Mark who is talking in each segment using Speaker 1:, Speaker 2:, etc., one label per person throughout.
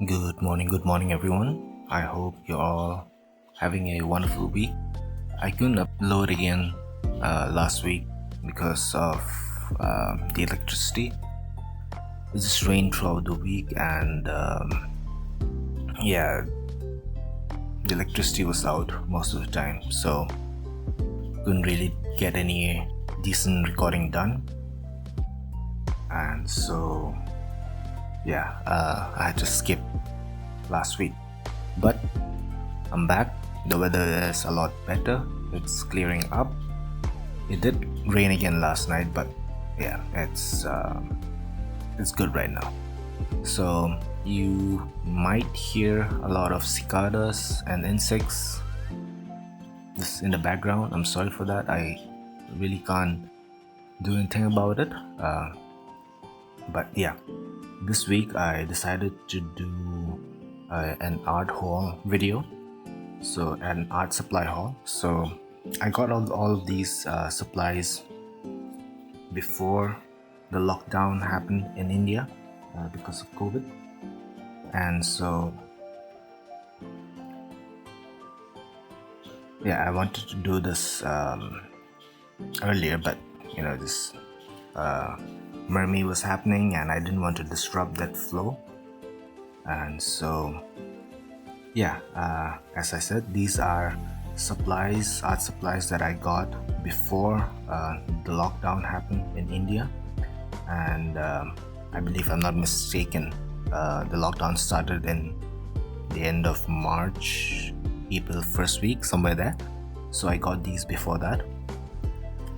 Speaker 1: Good morning, everyone. I hope you're all having a wonderful week. I couldn't upload again last week because of the electricity. It just rained throughout the week, and yeah, the electricity was out most of the time, so couldn't really get any decent recording done. And so, yeah, I had to skip last week. But I'm back. The weather is a lot better. It's clearing up. It did rain again last night, but yeah, it's good right now. So you might hear a lot of cicadas and insects just in the background. I'm sorry for that. I really can't do anything about it. But yeah, this week I decided to do an art haul video, so an art supply haul. So I got all of these supplies before the lockdown happened in India because of COVID, and so yeah, I wanted to do this earlier, but this mermaid was happening and I didn't want to disrupt that flow. And so yeah, as I said, these are art supplies that I got before the lockdown happened in India. And I believe, I'm not mistaken, the lockdown started in the end of March, April first week, somewhere there. So I got these before that.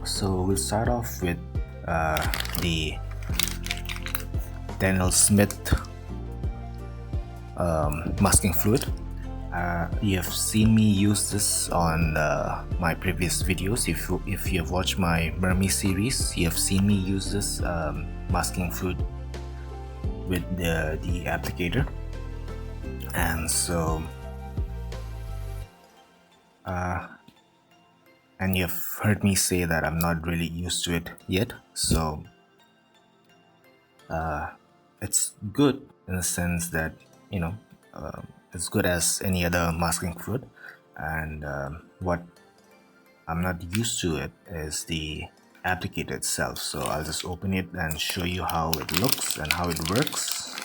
Speaker 1: So we'll start off with the Daniel Smith masking fluid. You have seen me use this on my previous videos. If you have watched my mermaid series, you have seen me use this masking fluid with the applicator. And so and you've heard me say that I'm not really used to it yet, so it's good in the sense that it's good as any other masking fluid. And what I'm not used to it is the applicator itself, so I'll just open it and show you how it looks and how it works.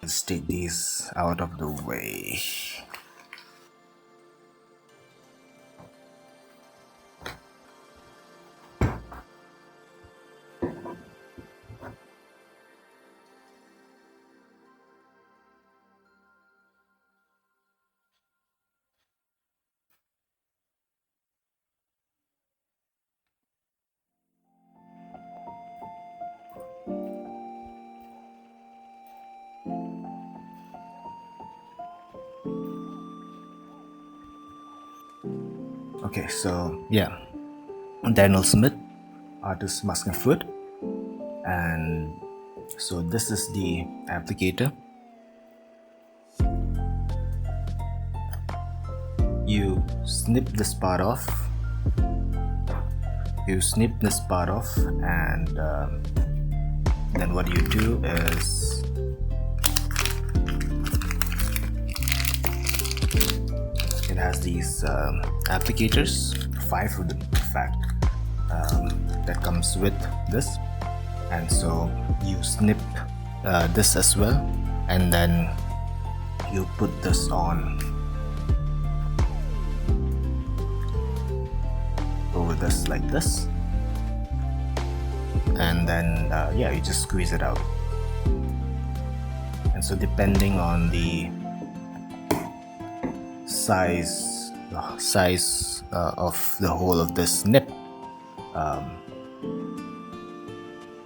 Speaker 1: Let's take these out of the way. Okay, so yeah, Daniel Smith artist masking fluid. And so this is the applicator. You snip this part off, and then what you do is it has these applicators, 5 of them in fact, that comes with this. And so you snip this as well, and then you put this on over this like this, and then you just squeeze it out. And so depending on the size of the hole of this nip,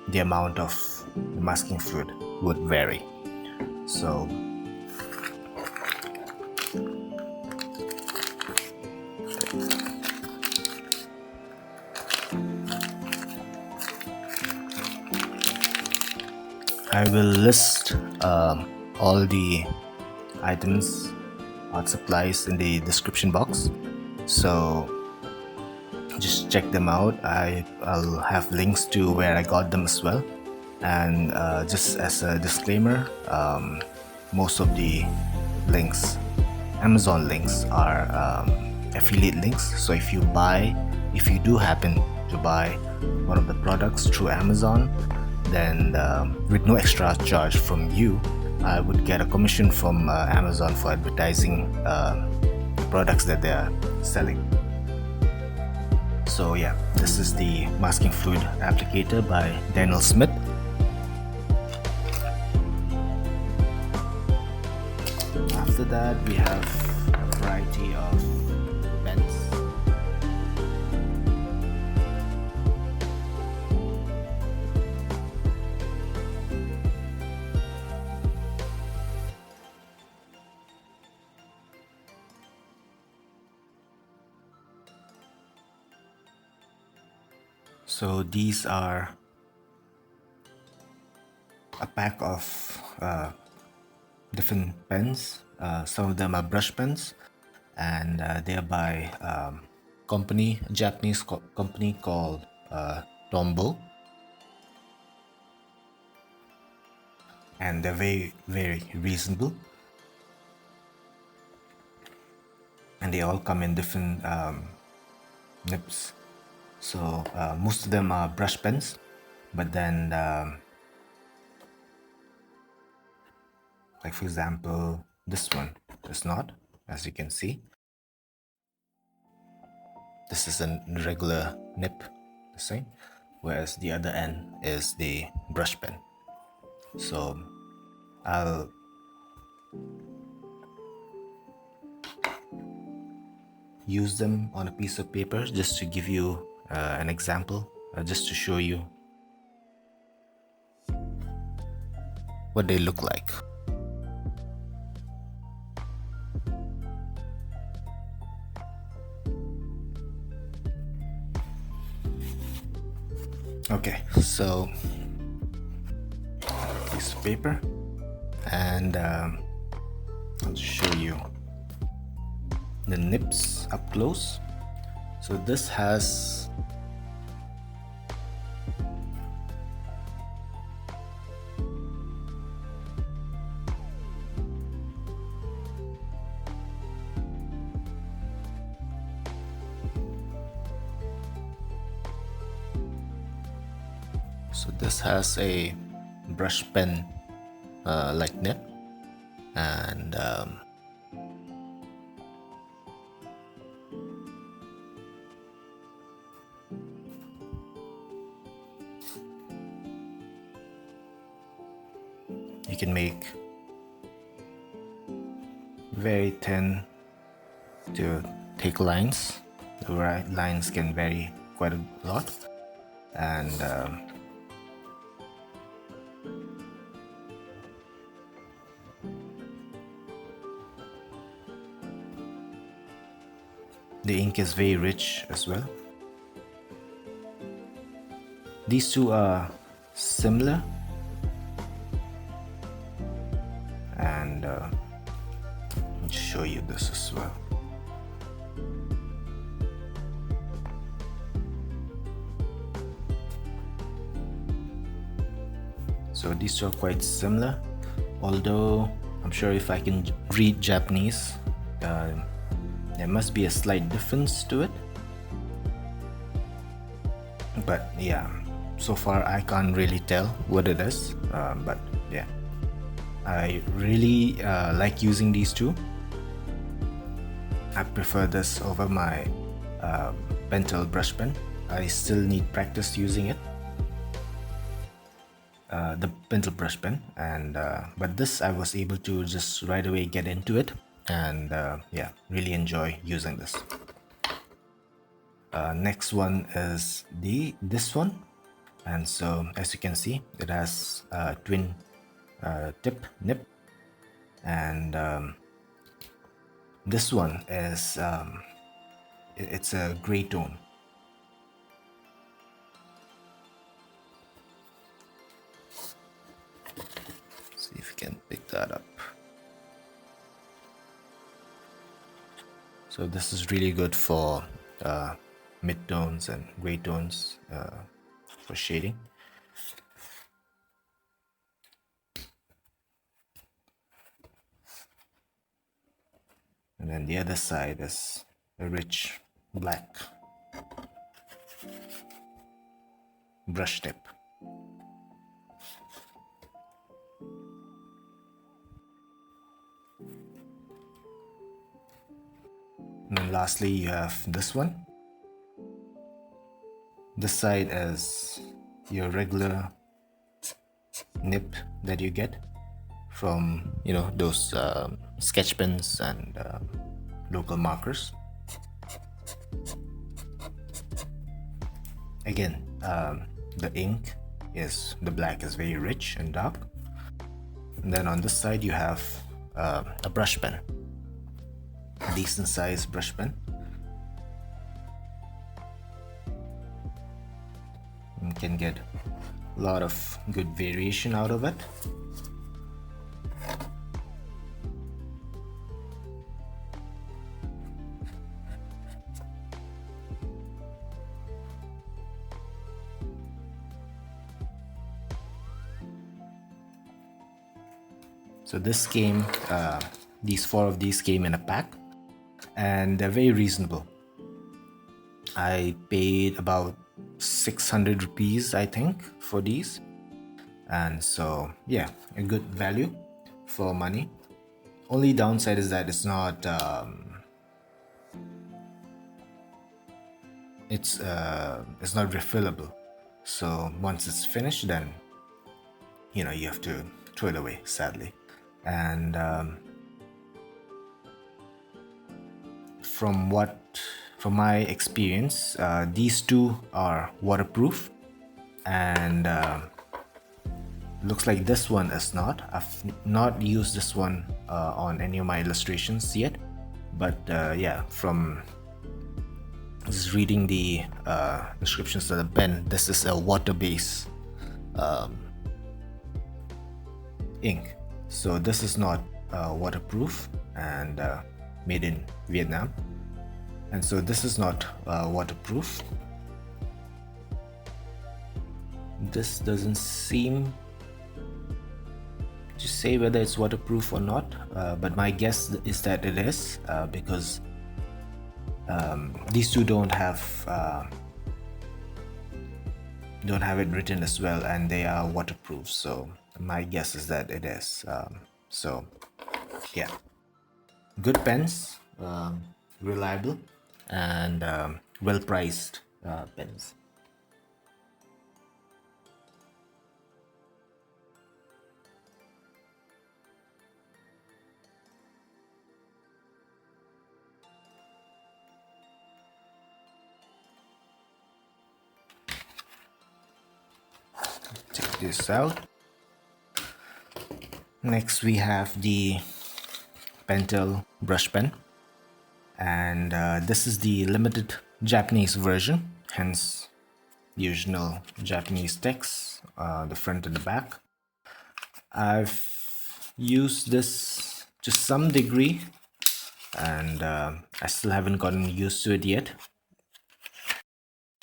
Speaker 1: the amount of masking fluid would vary. So I will list all the items, art supplies, in the description box, so just check them out. I'll have links to where I got them as well. And just as a disclaimer, most of the links, Amazon links, are affiliate links. So if you do happen to buy one of the products through Amazon, then with no extra charge from you, I would get a commission from Amazon for advertising the products that they are selling. So yeah, this is the masking fluid applicator by Daniel Smith. After that, we have a variety of pens. So these are a pack of different pens. Some of them are brush pens, and they are by a Japanese company called Tombow, and they're very, very reasonable. And they all come in different nips. So most of them are brush pens, but then like for example, this one is not, as you can see. This is a regular nip, the same, whereas the other end is the brush pen. So I'll use them on a piece of paper just to give you an example, just to show you what they look like. Okay, so piece of paper, and I'll show you the nips up close. So this has a brush pen like nip, and you can make very thin to thick lines. The lines can vary quite a lot, and the ink is very rich as well. These two are similar, and I'll show you this as well. So these two are quite similar, although I'm sure if I can read Japanese, there must be a slight difference to it. But yeah, so far I can't really tell what it is, but yeah, I really like using these two. I prefer this over my Pentel brush pen. I still need practice using it, the Pentel brush pen, and but this I was able to just right away get into it, and yeah, really enjoy using this. Next one is this one, and so as you can see, it has a twin tip nip, and this one is it's a gray tone. See if you can pick that up. So this is really good for mid-tones and gray tones for shading. then the other side is a rich black brush tip. And then lastly, you have this one. This side is your regular nib that you get from, you know, those sketch pens and local markers. Again, the ink is, the black is very rich and dark. And then on this side you have a brush pen, a decent sized brush pen. You can get a lot of good variation out of it. So this came, these 4 of these came in a pack, and they're very reasonable. I paid about 600 rupees, I think, for these, and so yeah, a good value for money. Only downside is that it's not it's not refillable. So once it's finished, then you know you have to throw it away, sadly. And from my experience, these 2 are waterproof, and looks like this one is not. I've not used this one on any of my illustrations yet, but yeah, from just reading the descriptions of the pen, this is a water-based ink. So this is not waterproof, and made in Vietnam, and so this is not waterproof. This doesn't seem to say whether it's waterproof or not, but my guess is that it is, because these 2 don't have it written as well, and they are waterproof, so my guess is that it is. So yeah, good pens, reliable, and well priced pens. Take this out. Next we have the Pentel brush pen, and this is the limited Japanese version, hence the original Japanese text, the front and the back. I've used this to some degree, and I still haven't gotten used to it yet,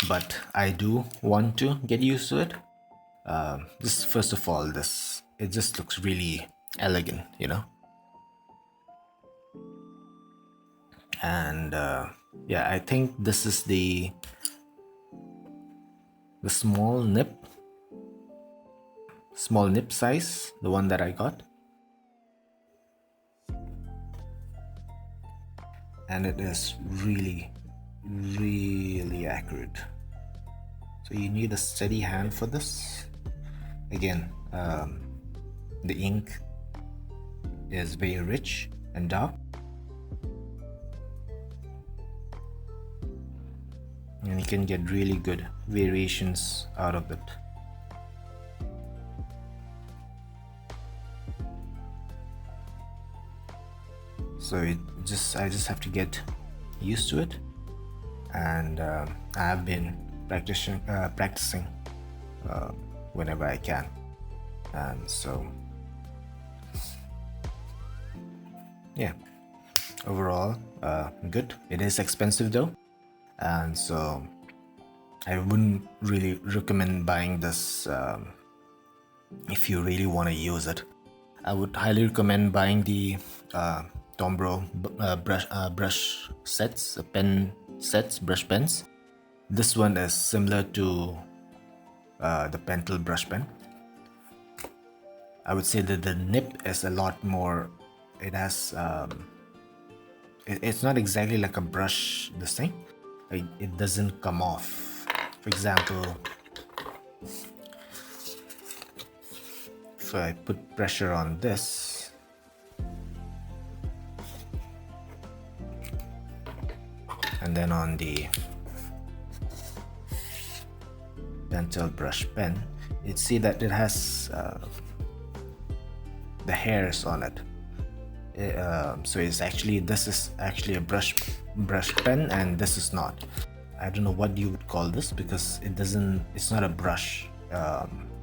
Speaker 1: but I do want to get used to it. This, first of all, it just looks really elegant, you know. And yeah, I think this is the small nib size, the one that I got, and it is really accurate. So you need a steady hand for this. Again, the ink is very rich and dark, and you can get really good variations out of it. So I just have to get used to it, and I've been practicing whenever I can, and so yeah, overall good. It is expensive though, and so I wouldn't really recommend buying this if you really want to use it. I would highly recommend buying the Tombro brush sets, pen sets, brush pens. This one is similar to the Pentel brush pen. I would say that the nib is a lot more, it has, it's not exactly like a brush, this thing. It doesn't come off. For example, if I put pressure on this, and then on the Pentel brush pen, you'd see that it has the hairs on it. So it's actually, this is actually a brush pen, and this is not. I don't know what you would call this, because it's not a brush.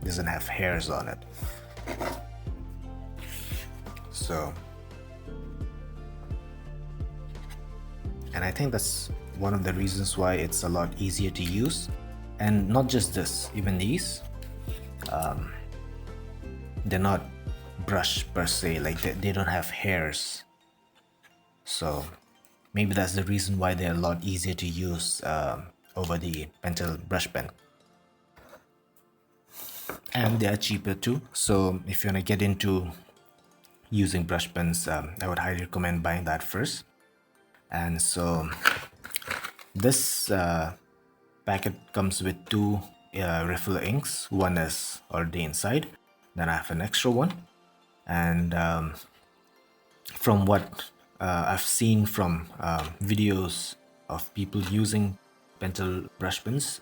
Speaker 1: Doesn't have hairs on it. So, and I think that's one of the reasons why it's a lot easier to use. And not just this, even these, they're not brush per se, like they don't have hairs. So maybe that's the reason why they're a lot easier to use over the Pentel brush pen. And they are cheaper too. So if you want to get into using brush pens, I would highly recommend buying that first. And so this packet comes with two refiller inks. One is already inside, then I have an extra one. And from what I've seen from videos of people using Pentel brush pens,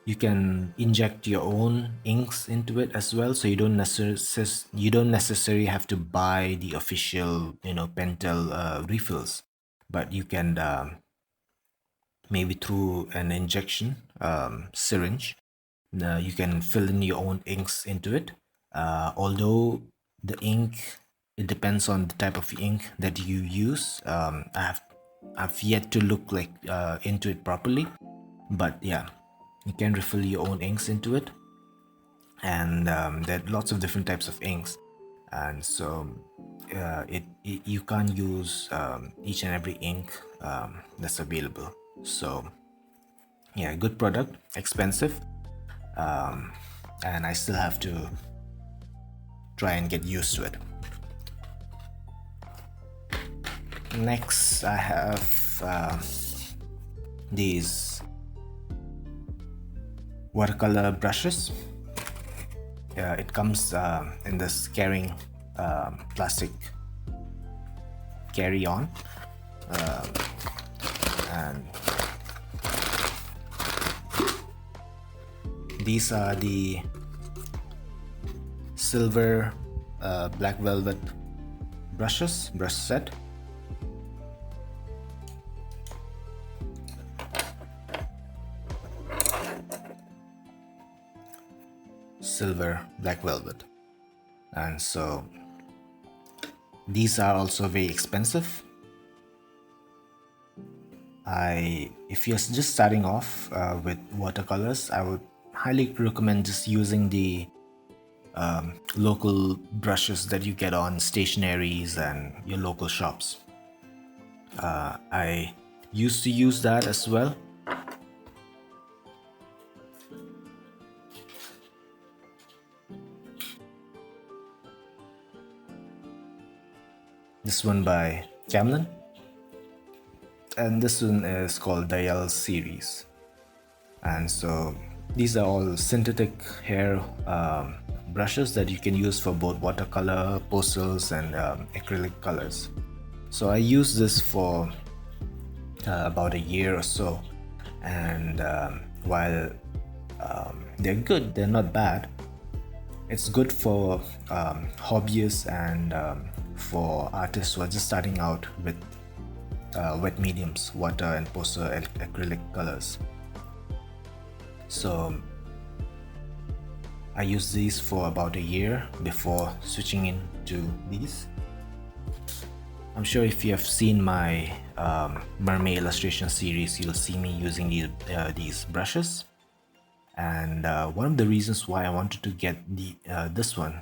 Speaker 1: you can inject your own inks into it as well, so you don't necessarily have to buy the official, Pentel refills, but you can maybe through an injection syringe, you can fill in your own inks into it. Although the ink, it depends on the type of ink that you use. I've yet to look into it properly, but yeah, you can refill your own inks into it. And there are lots of different types of inks, and so you can't use each and every ink that's available. So yeah, good product, expensive, and I still have to try and get used to it. Next, I have these watercolor brushes. It comes in this carrying plastic carry-on, and these are the silver black velvet brush set. Silver black velvet. And so these are also very expensive. If you're just starting off with watercolors, I would highly recommend just using the local brushes that you get on stationaries and your local shops. I used to use that as well. This one by Camlin, and this one is called Dial series. And so these are all synthetic hair brushes that you can use for both watercolor, postals, and acrylic colors. So I used this for about a year or so, and while they're good, they're not bad. It's good for hobbyists and for artists who are just starting out with wet mediums, water and poster acrylic colors. So I used these for about a year before switching into these. I'm sure if you have seen my mermaid illustration series, you'll see me using these brushes. And one of the reasons why I wanted to get this one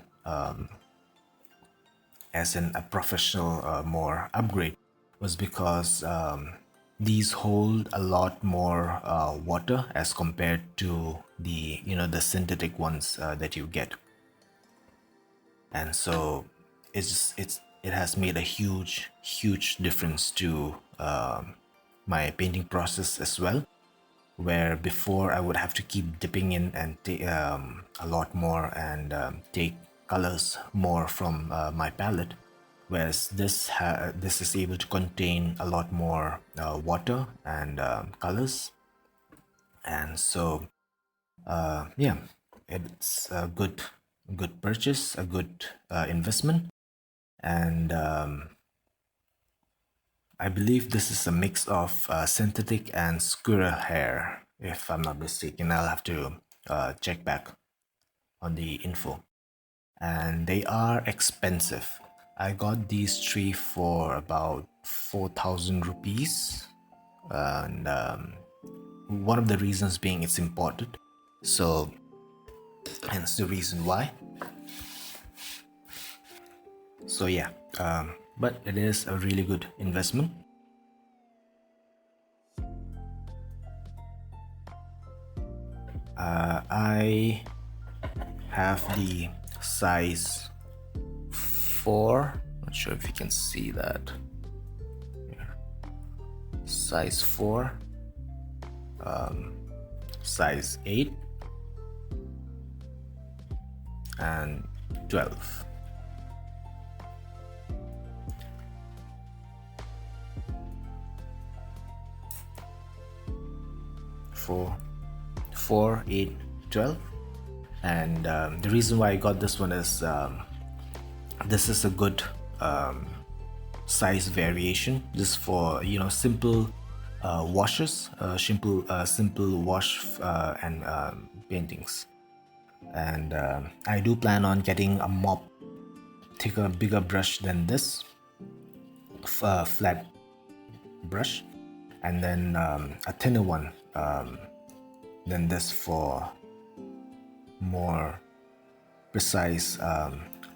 Speaker 1: as in a professional more upgrade was because these hold a lot more water as compared to the the synthetic ones that you get, and so it has made a huge difference to my painting process as well, where before I would have to keep dipping in and take a lot more and take colors more from my palette, whereas this is able to contain a lot more water and colors, and so yeah, it's a good purchase, a good investment, and I believe this is a mix of synthetic and squirrel hair, if I'm not mistaken. I'll have to check back on the info. And they are expensive. I got these three for about 4,000 rupees. And one of the reasons being it's imported. So, hence the reason why. So, yeah. But it is a really good investment. I have the size 4. Not sure if you can see that. Here. Size 4, size 8, and 12. Four, 8, 12. And the reason why I got this one is this is a good size variation just for simple washes, simple wash and paintings. And I do plan on getting a mop, thicker, bigger brush than this, flat brush, and then a thinner one than this for more precise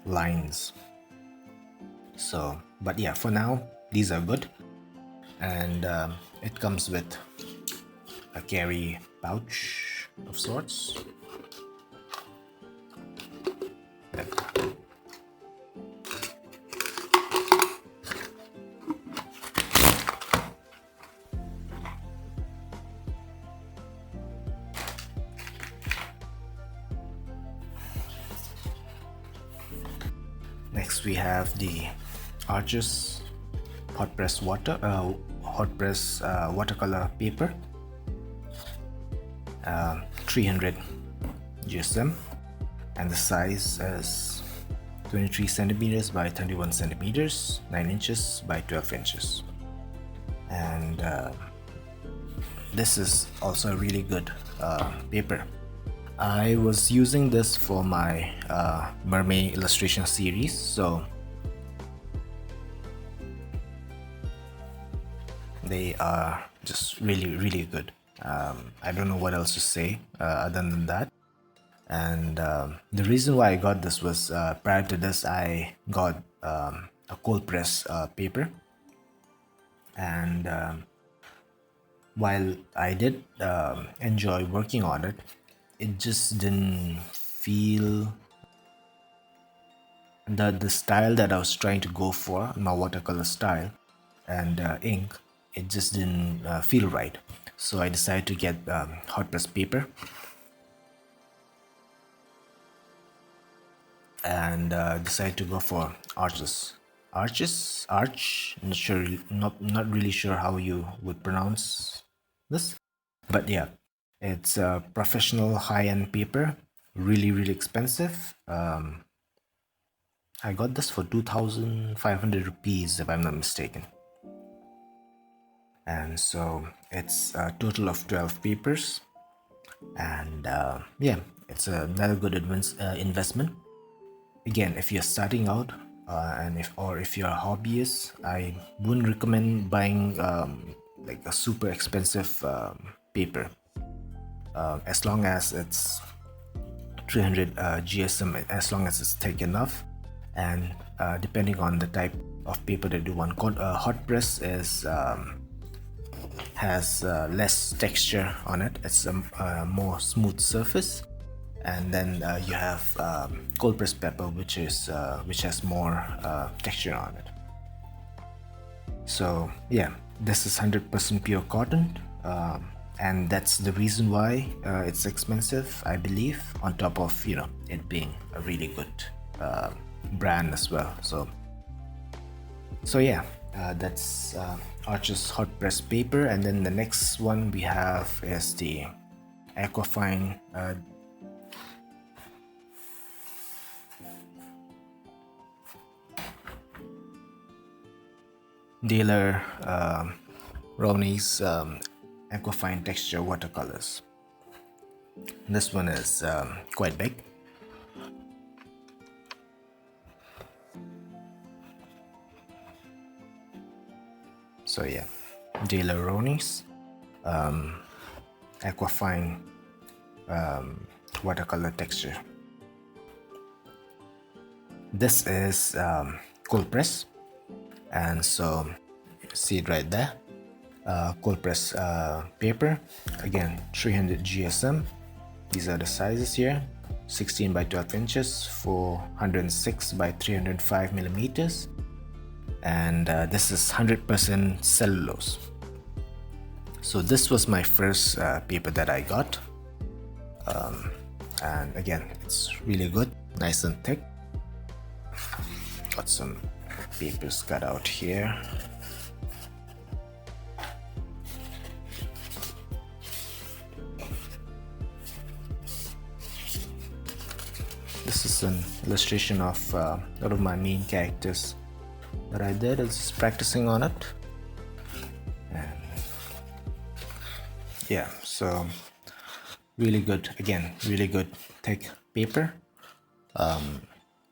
Speaker 1: lines. So, but yeah, for now these are good, and it comes with a carry pouch of sorts. Next we have the Arches hot press watercolor paper, 300 GSM, and the size is 23 centimeters by 31 centimeters, 9 inches by 12 inches. And this is also a really good paper. I was using this for my mermaid illustration series, so they are just really good. I don't know what else to say other than that. And the reason why I got this was prior to this I got a cold press paper, and while I did enjoy working on it, it just didn't feel the style that I was trying to go for, my watercolor style and ink. It just didn't feel right, so I decided to get hot press paper, and decided to go for Arch. Not really sure how you would pronounce this, but yeah, it's a professional high-end paper, really expensive. I got this for 2,500 rupees if I'm not mistaken, and so it's a total of 12 papers, and yeah, it's another good investment. Again, if you're starting out and if you're a hobbyist, I wouldn't recommend buying like a super expensive paper, as long as it's 300 GSM, as long as it's thick enough, and depending on the type of paper that you want. Hot press is has less texture on it. It's a more smooth surface, and then you have cold press paper, which has more texture on it. So yeah, this is 100% pure cotton, and that's the reason why it's expensive, I believe, on top of it being a really good brand as well. So yeah, that's Arch's hot press paper. And then the next one we have is the Aquafine Daler Ronnie's Aquafine texture watercolors. This one is quite big. So yeah, Daler Ronnie's Aquafine watercolor texture. This is cold press, and so see it right there, cold press paper, again 300 GSM. These are the sizes here: 16 by 12 inches, 406 by 305 millimeters, and this is 100% cellulose. So this was my first paper that I got, and again, it's really good, nice and thick. Got some papers cut out here. This is an illustration of one of my main characters that I did. I was just practicing on it, and yeah, so really good, again, really good thick paper.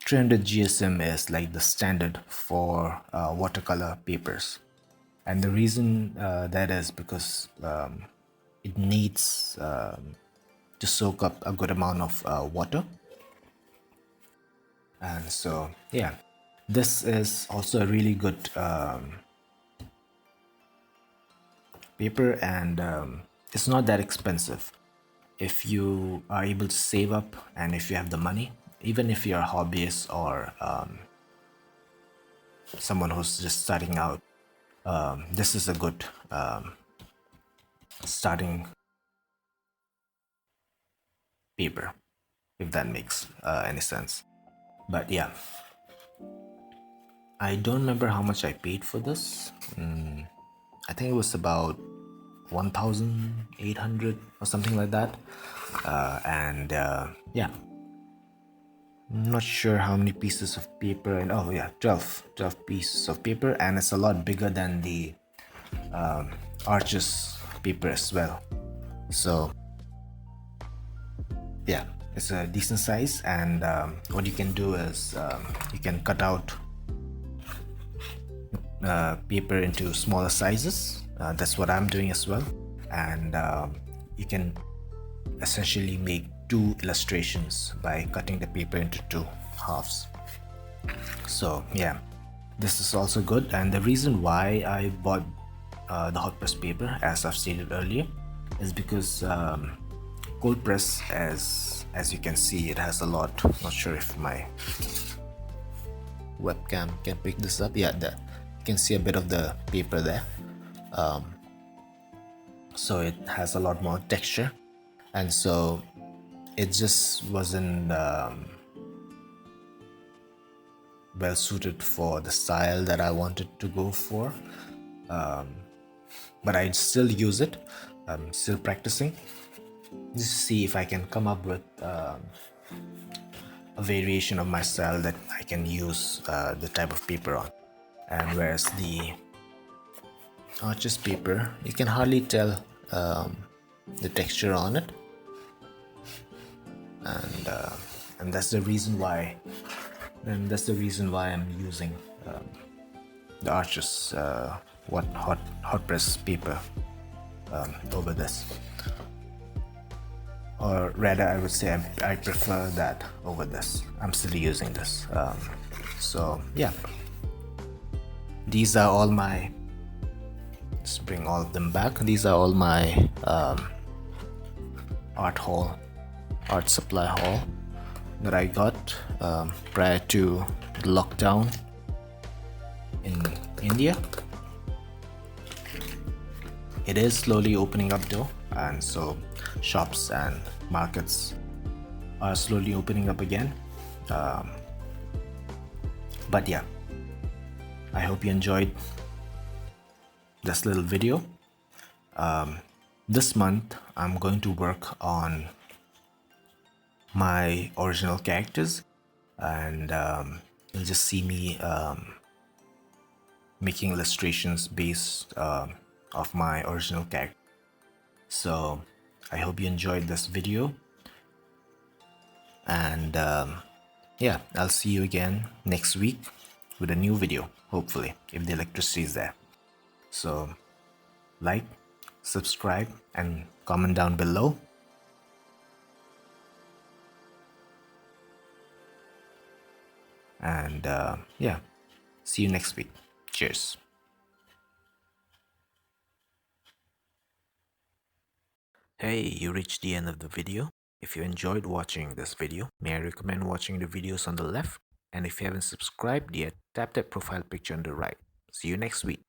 Speaker 1: 300 GSM is like the standard for watercolor papers, and the reason that is because it needs to soak up a good amount of water. And so yeah, this is also a really good paper, and it's not that expensive if you are able to save up and if you have the money. Even if you're a hobbyist or someone who's just starting out, this is a good starting paper, if that makes any sense. But yeah, I don't remember how much I paid for this. I think it was about 1,800 or something like that. And yeah, I'm not sure how many pieces of paper, and oh yeah, 12 pieces of paper, and it's a lot bigger than the Arches paper as well. So yeah, it's a decent size, and what you can do is you can cut out paper into smaller sizes. That's what I'm doing as well, and you can essentially make 2 illustrations by cutting the paper into 2 halves. So yeah, this is also good, and the reason why I bought the hot press paper, as I've stated earlier, is because cold press, as you can see, it has a lot. Not sure if my webcam can pick this up. Yeah, you can see a bit of the paper there. So it has a lot more texture, and so it just wasn't well suited for the style that I wanted to go for, but I'd still use it. I'm still practicing just to see if I can come up with a variation of my style that I can use the type of paper on. And whereas the Arches paper, you can hardly tell the texture on it, and that's the reason why. And that's the reason why I'm using the Arches hot press paper over this, or rather, I would say I prefer that over this. I'm still using this. So yeah, these are all my, let's bring all of them back. These are all my art haul, art supply haul that I got prior to the lockdown in India. It is slowly opening up though, and so shops and markets are slowly opening up again. Um, but yeah, I hope you enjoyed this little video. This month I'm going to work on my original characters, and you'll just see me making illustrations based of my original character. So I hope you enjoyed this video, and yeah, I'll see you again next week with a new video, hopefully, if the electricity is there. So like, subscribe, and comment down below. And yeah, see you next week. Cheers. Hey, you reached the end of the video. If you enjoyed watching this video, may I recommend watching the videos on the left? And if you haven't subscribed yet, tap that profile picture on the right. See you next week.